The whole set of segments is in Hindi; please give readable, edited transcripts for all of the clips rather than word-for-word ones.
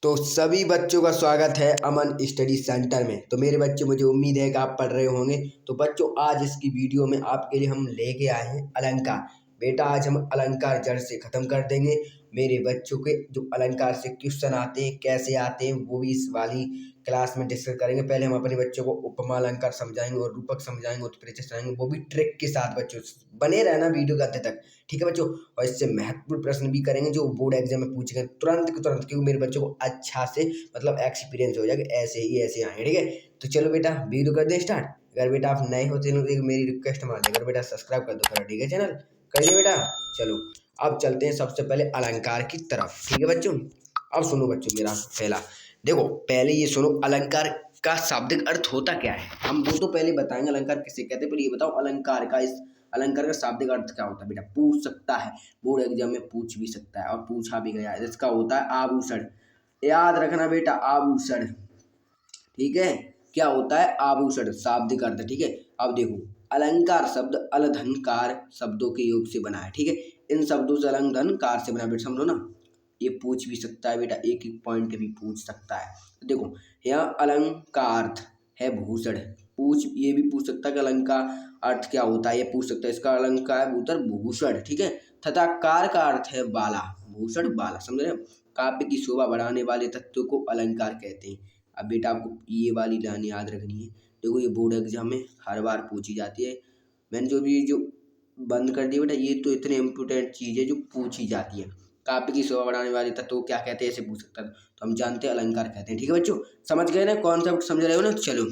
तो सभी बच्चों का स्वागत है अमन स्टडी सेंटर में। तो मेरे बच्चे, मुझे उम्मीद है कि आप पढ़ रहे होंगे। तो बच्चों, आज इसकी वीडियो में आपके लिए हम लेके आए हैं अलंकार। बेटा, आज हम अलंकार जड़ से खत्म कर देंगे। मेरे बच्चों के जो अलंकार से क्वेश्चन आते हैं, कैसे आते हैं, वो भी इस वाली क्लास में डिस्कस करेंगे। पहले हम अपने बच्चों को उपमा अलंकार समझाएंगे और रूपक समझाएंगे, उत्प्रेक्षक समझाएंगे, वो भी ट्रिक के साथ। बच्चों, बने रहना वीडियो के अंत तक, ठीक है बच्चों। और इससे महत्वपूर्ण प्रश्न भी करेंगे जो बोर्ड एग्जाम में पूछेंगे तुरंत के तुरंत, क्योंकि मेरे बच्चों को अच्छा से एक्सपीरियंस हो जाएगा, ऐसे ही ऐसे आएंगे, ठीक है। तो चलो बेटा, वीडियो कर दे स्टार्ट। अगर बेटा आप नए होते हैं तो मेरी रिक्वेस्ट मान लें, अगर बेटा सब्सक्राइब कर दो करो, ठीक है, चैनल कर दिया बेटा। चलो अब चलते हैं सबसे पहले अलंकार की तरफ, ठीक है बच्चों। अब सुनो बच्चों, मेरा पहला देखो, पहले ये सुनो, अलंकार का शाब्दिक अर्थ होता क्या है। हम वो तो पहले बताएंगे अलंकार किसे कहते हैं, पर ये बताओ अलंकार का शाब्दिक अर्थ क्या होता है। बेटा पूछ सकता है, बोर्ड एग्जाम में पूछ भी सकता है और पूछा भी गया है। इसका होता है आभूषण। याद रखना बेटा, आभूषण, ठीक है। क्या होता है आभूषण, शाब्दिक अर्थ, ठीक है। अब देखो, अलंकार शब्द अलधनकार शब्दों के योग से बना है, ठीक है। इन शब्दों से अलंकार से बना, बेटा समझो ना। ये पूछ भी सकता है बेटा, एक एक पॉइंट भी पूछ सकता है। तो देखो, यहाँ अलंकार है भूषण, पूछ ये भी पूछ सकता है कि अलंकार अर्थ क्या होता है, ये पूछ सकता है। इसका अलंकार भूतर भूषण, ठीक है। तथा कार का अर्थ है बाला, भूषण बाला, समझ रहे हो। काव्य की शोभा बढ़ाने वाले तत्वों को अलंकार कहते हैं। अब बेटा आपको ये वाली लाइन याद रखनी है। देखो, ये बोर्ड एग्जाम में हर बार पूछी जाती है। मैंने जो बंद कर दिया बेटा, ये तो इतने इम्पोर्टेंट चीज़ है जो पूछी जाती है। काव्य की शोभा बढ़ाने वाले तत्व को क्या कहते हैं, ऐसे पूछ सकता है, तो हम जानते हैं अलंकार कहते हैं, ठीक है बच्चों। समझ गए ना, कॉन्सेप्ट समझ रहे हो ना। चलो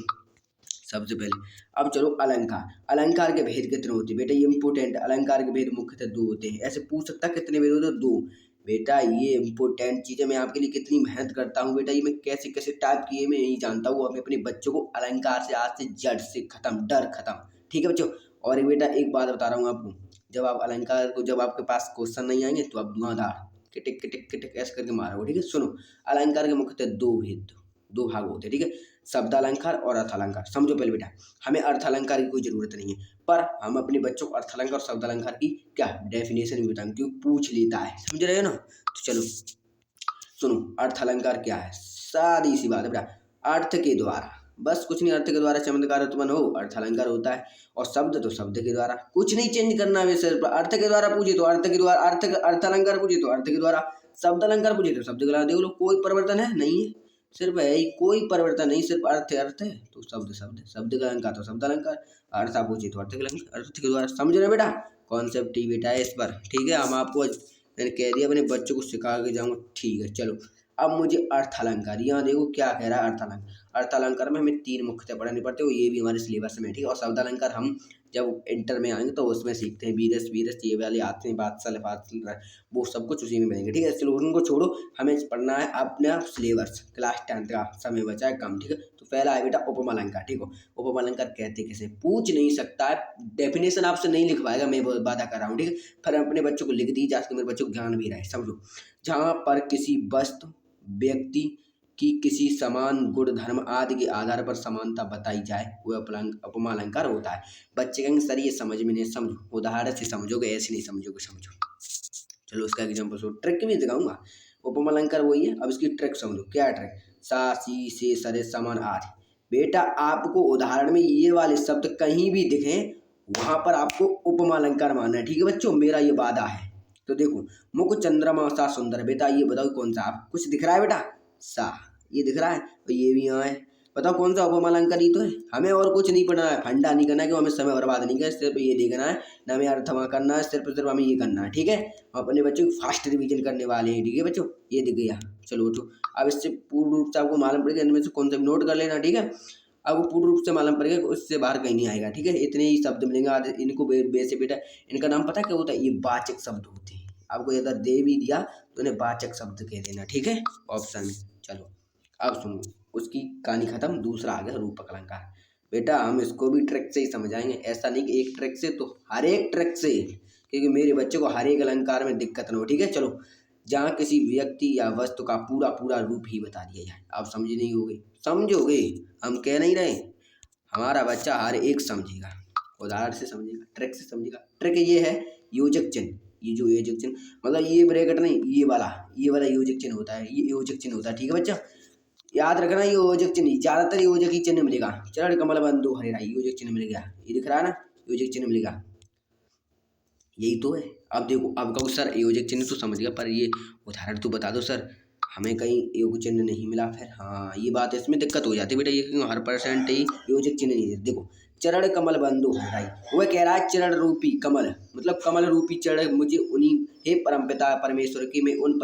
सबसे पहले अब चलो अलंकार। अलंकार के भेद कितने होते हैं बेटा, ये इंपोर्टेंट। अलंकार के भेद मुख्यतः दो होते हैं। ऐसे पूछ सकता है कितने भेद होते हैं, दो। बेटा ये इंपॉर्टेंट चीज़ है, मैं आपके लिए कितनी मेहनत करता हूँ बेटा, ये मैं कैसे कैसे टाइप किए मैं यही जानता हूँ। मैं अपने बच्चों को अलंकार से आज से जड़ से खत्म, डर खत्म, ठीक है बच्चों। और एक बेटा एक बात बता रहा हूँ आपको, जब आप अलंकार को, जब आपके पास क्वेश्चन नहीं आएंगे तो आप धुआंधार किटिक किटिक किटिक ऐसे करके मारोगे, ठीक है। सुनो, अलंकार के मुख्यतः दो भेद, दो भाग होते हैं, ठीक है। शब्द अलंकार और अर्थ अलंकार। समझो पहले बेटा, हमें अर्थ अलंकार की कोई जरूरत नहीं है, पर हम अपने बच्चों को अर्थ अलंकार और शब्द अलंकार की क्या डेफिनेशन भी बताएंगे, क्योंकि पूछ लेता है, समझ रहे हो ना। तो चलो सुनो, अर्थ अलंकार क्या है, सादी सी बात है बेटा। अर्थ के द्वारा, बस कुछ नहीं, अर्थ के द्वारा चमत्कार उत्पन्न हो, अर्थ अलंकार होता है। और शब्द तो शब्द के द्वारा, कुछ नहीं चेंज करना है। सिर्फ अर्थ के द्वारा पूछे तो अर्थ के द्वारा, अर्थ अलंकार पूछे तो अर्थ के द्वारा, शब्द अलंकार पूछे तो शब्द के द्वारा। देख लो, कोई परिवर्तन है नहीं है, सिर्फ है ही, कोई परिवर्तन नहीं, सिर्फ अर्थ है, अर्थ है तो शब्द शब्द, शब्द का अलंकार तो शब्द अलंकार, अर्थ आप पूछे तो अर्थ के अलंकार, अर्थ के द्वारा। समझ रहे बेटा, कॉन्सेप्ट ही बेटा है इस पर, ठीक है। हम आपको मैंने कह दिया, अपने बच्चों को सिखा के जाऊंगा, ठीक है। चलो अब मुझे अर्थ अलंकार, यहाँ देखो क्या कह रहा है अर्थ अलंकार। अर्थ अलंकार में हमें तीन मुख्यतः पढ़ने पड़ते हैं, ये भी हमारे सिलेबस में, ठीक है। और शब्द अलंकार हम जब इंटर में आएंगे तो उसमें सीखते हैं, वीरस वीरस ये वाले आते हैं, बादशाह फादशाह, वो सब कुछ उसी में मिलेंगे, ठीक है। चलो उनको छोड़ो, हमें पढ़ना है अपना सिलेबस, क्लास 10 का समय बचा है कम, ठीक है। तो पहला है बेटा उपमा अलंकार, ठीक है। उपमा अलंकार कहते किसे, पूछ नहीं सकता है, डेफिनेशन आपसे नहीं लिखवाएगा, मैं वादा कर रहा हूँ, ठीक है। फिर अपने बच्चों को लिख दी जा सके, मेरे बच्चों को ज्ञान भी रहे। समझो, जहाँ पर किसी वस्तु, व्यक्ति की किसी समान गुण धर्म आदि के आधार पर समानता बताई जाए, वह उपमा अलंकार होता है। बच्चे कहेंगे सर ये समझ में नहीं, समझो उदाहरण से समझोगे, ऐसे नहीं समझोगे, समझो। चलो उसका एग्जाम्पल सो ट्रिक भी दिखाऊंगा। उपमा अलंकार वही है, अब इसकी ट्रिक समझो। क्या ट्रिक, सा सी से सरे समान आदि। बेटा आपको उदाहरण में ये वाले शब्द कहीं भी दिखे, वहां पर आपको उपमा अलंकार मानना है, ठीक है बच्चों, मेरा ये वादा है। तो देखो, मुख चंद्रमा सा सुंदर, बेटा ये बताओ कौन सा, आप कुछ दिख रहा है बेटा, सा ये दिख रहा है, और ये भी यहाँ है, बताओ कौन सा उपमा अलंकार। ये तो है, हमें और कुछ नहीं पढ़ना है, फंडा नहीं करना है, कि हमें समय बर्बाद नहीं करना, सिर्फ ये देखना है ना, हमें अर्थमा करना है, सिर्फ सिर्फ हमें ये करना है, ठीक है। अपने बच्चों की फास्ट रिवीजन करने वाले हैं, ठीक है बच्चों। ये दिख गया, चलो उठो। अब इससे पूर्ण रूप से आपको मालूम पड़ेगा, इनमें से कौन सा नोट कर लेना, ठीक है। आपको पूर्ण रूप से मालूम पड़ेगा, उससे बाहर कहीं नहीं आएगा, ठीक है। इतने ही शब्द मिलेंगे, आधे इनको बेसे बेटा, इनका नाम पता क्या होता है, ये वाचक शब्द होते हैं। आपको अगर दे भी दिया तो इन्हें वाचक शब्द कह देना, ठीक है, ऑप्शन में। चलो अब सुनो, उसकी कहानी खत्म, दूसरा आ गया रूपक अलंकार। बेटा हम इसको भी ट्रिक से ही समझाएंगे, ऐसा नहीं कि एक ट्रिक से, तो हर एक ट्रिक से, क्योंकि मेरे बच्चे को हर एक अलंकार में दिक्कत ना हो, ठीक है। चलो, जहाँ किसी व्यक्ति या वस्तु का पूरा पूरा रूप ही बता दिया जाए, आप समझ नहीं होगे, समझोगे, हम कह नहीं रहे, हमारा बच्चा हर एक समझेगा, उदाहरण से समझेगा, ट्रिक से समझेगा। ट्रिक ये है, योजक चिन्ह, ये जो योजक चिन्ह मतलब ये ब्रैकेट नहीं, ये वाला योजक चिन्ह होता है, ये योजक चिन्ह होता है। ठीक है बच्चा, याद रखना ये योजक चिन्ह, ज्यादातर योजक ही चिन्ह मिलेगा। चरण कमल बंधु हरे राई, योजक चिन्ह मिल गया, ये दिख रहा है ना, योजक चिन्ह मिलेगा, यही तो है। अब देखो, अब कहो सर योजक चिन्ह तो समझ गया, पर ये उदाहरण तो बता दो सर, हमें कहीं योग चिन्ह नहीं मिला। फिर हाँ, ये बात इसमें दिक्कत हो जाती है बेटा, ये क्यों हर परसेंट ही योजक चिन्ह नहीं देते। देखो, चरण कमल बंधु हराई, वह कह रहा है चरण रूपी कमल, मतलब कमल रूपी चरण मुझे उन्हीं, हे परमपिता परमेश्वर की, मैं उन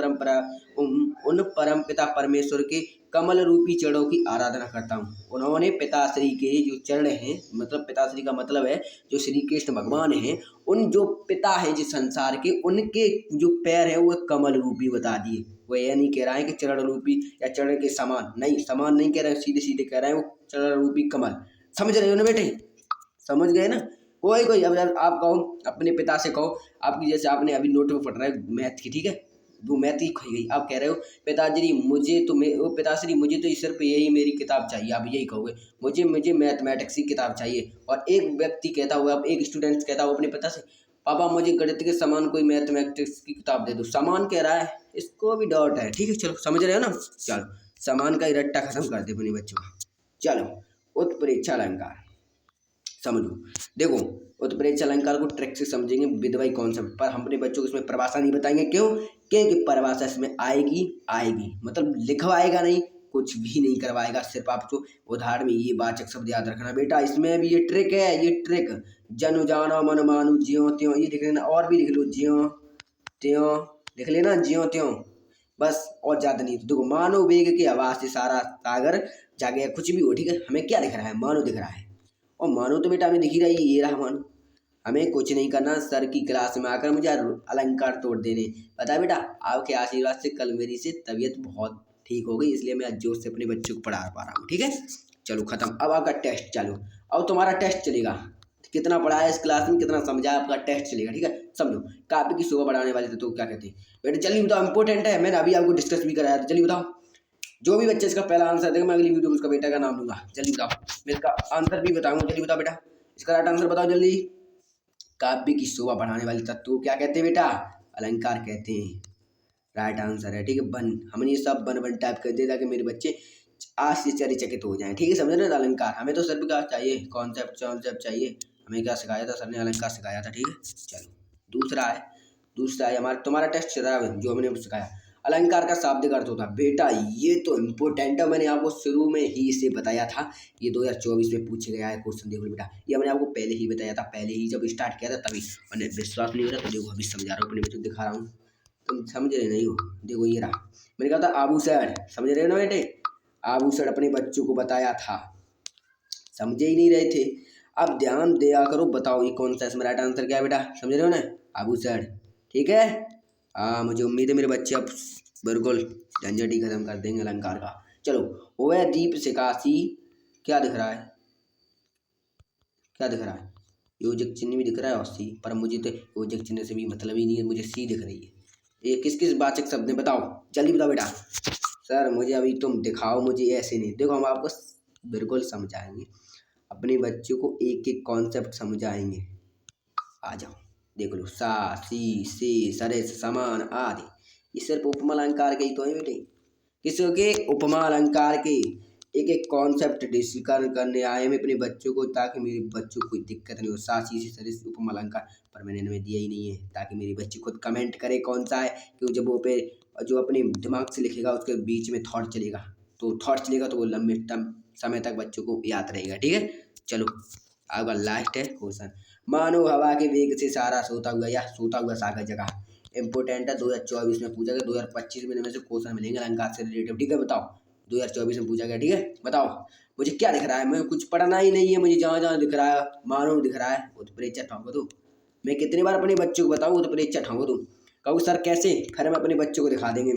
परमपिता परमेश्वर के कमल रूपी चरणों की आराधना करता हूँ। उन्होंने पिताश्री के जो चरण हैं, मतलब पिताश्री का मतलब है जो श्री कृष्ण भगवान हैं, उन जो पिता हैं जिस संसार के, उनके जो पैर हैं वो कमल रूपी बता दिए। वो यह नहीं कह रहा है कि चरण रूपी या चरण के समान, नहीं, समान नहीं कह रहे हैं, सीधे सीधे कह रहे हैं वो चरण रूपी कमल। समझ रहे हो ना बेटे, समझ गए ना। कोई अब आप कहो अपने पिता से, कहो आपकी, जैसे आपने अभी नोट में पढ़ रहा है मैथ की, ठीक है, वो मैथ ही खो गई, आप कह रहे हो पिताजी मुझे तो पिताश्री मुझे तो सिर्फ यही मेरी किताब चाहिए, आप यही कहोगे मुझे मैथमेटिक्स की किताब चाहिए। और एक व्यक्ति कहता हुआ, एक स्टूडेंट कहता हुआ अपने पिता से, पापा मुझे गणित के समान कोई मैथमेटिक्स की किताब दे दो। समान कह रहा है, इसको भी डॉट है, ठीक है, चलो समझ रहे हो ना। चलो समान का ही रट्टा खत्म कर दे अपने बच्चों का। चलो उत्प्रेक्षा अलंकार समझो। देखो, उत्प्रेक्षा अलंकार को ट्रिक से समझेंगे विधवाई कॉन्सेप्ट पर, हम अपने बच्चों को इसमें परिभाषा नहीं बताएंगे। क्यों? क्योंकि परिभाषा इसमें आएगी मतलब लिखवाएगा नहीं, कुछ भी नहीं करवाएगा, सिर्फ आपको उदाहरण में ये वाचक शब्द याद रखना बेटा। इसमें भी ये ट्रिक है, ये ट्रिक, जनु जानो मन मानु ज्यों त्यों, ये लिख लेना, और भी लिख लो, ज्यों त्यों लिख लेना, ज्यों त्यों, बस और ज्यादा नहीं। तो देखो, मानो वेग के आवाज से सारा सागर जागे, कुछ भी हो, ठीक है। हमें क्या दिख रहा है? मानो दिख रहा है, और मानो तो बेटा हमें दिख ही रही है, ये रहा मानो। हमें कुछ नहीं करना, सर की क्लास में आकर मुझे अलंकार तोड़ देने। पता है बेटा, आपके आशीर्वाद से कल मेरी से तबीयत बहुत ठीक हो गई, इसलिए मैं आज जोर से अपने बच्चों को पढ़ा पा रहा हूँ, ठीक है। चलो खत्म, अब आपका टेस्ट चालू। अब तुम्हारा टेस्ट चलेगा, कितना पढ़ा है इस क्लास में, कितना समझा है, आपका टेस्ट चलेगा, ठीक है। समझो, कापी की शोभा बढ़ाने वाले थे तो क्या कहते हैं बेटा, जल्दी बताओ, इंपॉर्टेंट है, मैंने अभी आपको डिस्कस भी कराया था, जल्दी बताओ। जो भी बच्चे इसका पहला आंसर देगा, मैं अगली वीडियो में उसका बेटा का नाम लूंगा। जल्दी बताओ, मैं इसका आंसर भी बताऊंगा, जल्दी बताओ बेटा, इसका राइट आंसर बताओ जल्दी। काव्य की शोभा बढ़ाने वाले तत्व को क्या कहते हैं बेटा? अलंकार कहते हैं, राइट आंसर है, ठीक है। बन, हमने ये सब बन टाइप कर दिया ताकि मेरे बच्चे आश्चर्यचकित हो जाएं, ठीक है, समझ रहे ना। अलंकार हमें तो सर क्या चाहिए, कॉन्सेप्ट चाहिए, हमें क्या सिखाया था सर ने? अलंकार सिखाया था, ठीक है। चलो दूसरा है हमारा, तुम्हारा टेस्ट चल रहा है जो हमने सिखाया। अलंकार का शाब्दिक अर्थ होता है बेटा, ये तो इम्पोर्टेंट है, मैंने आपको शुरू में ही इसे बताया था, ये 2024 में पूछे गया है क्वेश्चन, देखो बेटा, ये मैंने आपको पहले ही बताया था, पहले ही जब स्टार्ट किया था तभी, मैंने विश्वास नहीं हो रहा तो देखो अभी समझा रहा हूँ, अपने बच्चों को दिखा रहा हूँ, तुम समझ रहे नहीं हो। देखो ये रहा, मैंने कहा था आभूषण, समझ रहे हो ना बेटे, आभूषण अपने बच्चों को बताया था, समझे ही नहीं रहे थे। अब ध्यान दिया करो, बताओ ये कौन सा, इसमें राइट आंसर क्या है बेटा, समझ रहे हो ना, आभूषण, ठीक है। हाँ, मुझे उम्मीद है मेरे बच्चे अब बिल्कुल झंझट ही खत्म कर देंगे अलंकार का। चलो, वह दीप सिकासी, क्या दिख रहा है, क्या दिख रहा है? योजक चिन्ह भी दिख रहा है और सी, पर मुझे तो योजक चिन्ह से भी मतलब ही नहीं है, मुझे सी दिख रही है। ये किस किस वाचक शब्द है, बताओ जल्दी बताओ बेटा। सर मुझे अभी तुम दिखाओ, मुझे ऐसे नहीं, देखो हम आपको बिल्कुल समझाएंगे, अपने बच्चों को एक एक कॉन्सेप्ट समझाएंगे। आ जाओ, देख लो, सा सी से सरेस समान आदि, ये सिर्फ उपमा अलंकार के ही तो है बेटे, किसों के? उपमा अलंकार के। एक एक कॉन्सेप्ट डिस्कस करने आए मैं अपने बच्चों को, ताकि मेरे बच्चों को कोई दिक्कत नहीं हो। सा सी से सरेस उपमा अलंकार, पर मैंने इनमें दिया ही नहीं है, ताकि मेरे बच्चे खुद कमेंट करे कौन सा है, क्योंकि जब वो पे जो अपने दिमाग से लिखेगा उसके बीच में थॉट चलेगा, तो वो लंबे समय तक बच्चों को याद रहेगा, ठीक है। चलो आपका लास्ट है क्वेश्चन, मानो हवा के वेग से सारा सोता हुआ सागर जगह, इंपोर्टेंट है, 2024 में पूछा गया, 2025 में इनमें से क्वेश्चन मिलेंगे अलंकार से रिलेटेड, ठीक है। बताओ 2024 में पूछा गया, ठीक है, बताओ मुझे क्या दिख रहा है, मैं कुछ पढ़ना ही नहीं है, मुझे जहाँ जहाँ दिख रहा है मानो दिख रहा है, उत्प्रेक्षा ठाऊंगा तू, मैं कितनी बार अपने बच्चों को बताऊँ उत्प्रेक्षा ठाऊंगा तू, कहूँ सर कैसे, फिर हम अपने बच्चों को दिखा देंगे,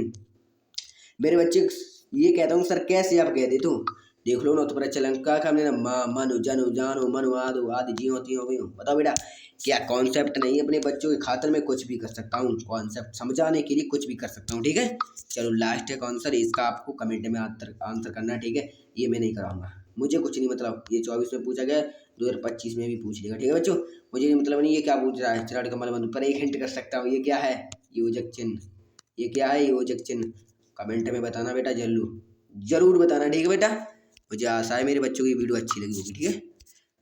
मेरे बच्चे ये कहता हूँ सर कैसे, आप कह दे तो देख लो ना, उत्प्रेक्षा अलंकार का हमने ना मनु जनु जानो मनु आदो आदि जियो तियो गयो। बताओ बेटा, क्या कॉन्सेप्ट नहीं है, अपने बच्चों के खातिर में कुछ भी कर सकता हूँ, कॉन्सेप्ट समझाने के लिए कुछ भी कर सकता हूँ, ठीक है। चलो लास्ट है आंसर, इसका आपको कमेंट में आंसर करना है, ठीक है, ये मैं नहीं कराऊंगा, मुझे कुछ नहीं मतलब, ये 24 में पूछा गया, 2025 में भी पूछ लेगा, ठीक है बच्चों। मुझे मतलब नहीं ये क्या पूछ रहा है, चरण कमल बंधु, पर एक हिंट कर सकता हूँ, ये क्या है, योजक चिन्ह। ये क्या है, योजक चिन्ह। कमेंट में बताना बेटा, जरूर बताना, ठीक है बेटा। मुझे आशा है मेरे बच्चों की वीडियो अच्छी लगी होगी, ठीक है।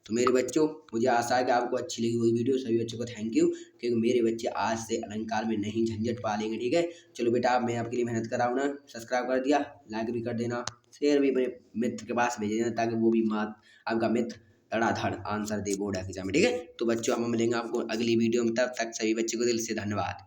तो मेरे बच्चों, मुझे आशा है कि आपको अच्छी लगी हुई वीडियो। सभी बच्चों को थैंक यू, क्योंकि मेरे बच्चे आज से अलंकार में नहीं झंझट पालेंगे, ठीक है। चलो बेटा, मैं आपके लिए मेहनत कर रहा हूँ ना, सब्सक्राइब कर दिया, लाइक भी कर देना, शेयर भी मेरे मित्र के पास भेज देना, ताकि वो भी आपका मित्र धड़ाधड़ आंसर दे बोर्ड एग्जाम में, ठीक है। तो बच्चों, हम मिलेंगे आपको अगली वीडियो में, तब तक सभी बच्चों को दिल से धन्यवाद।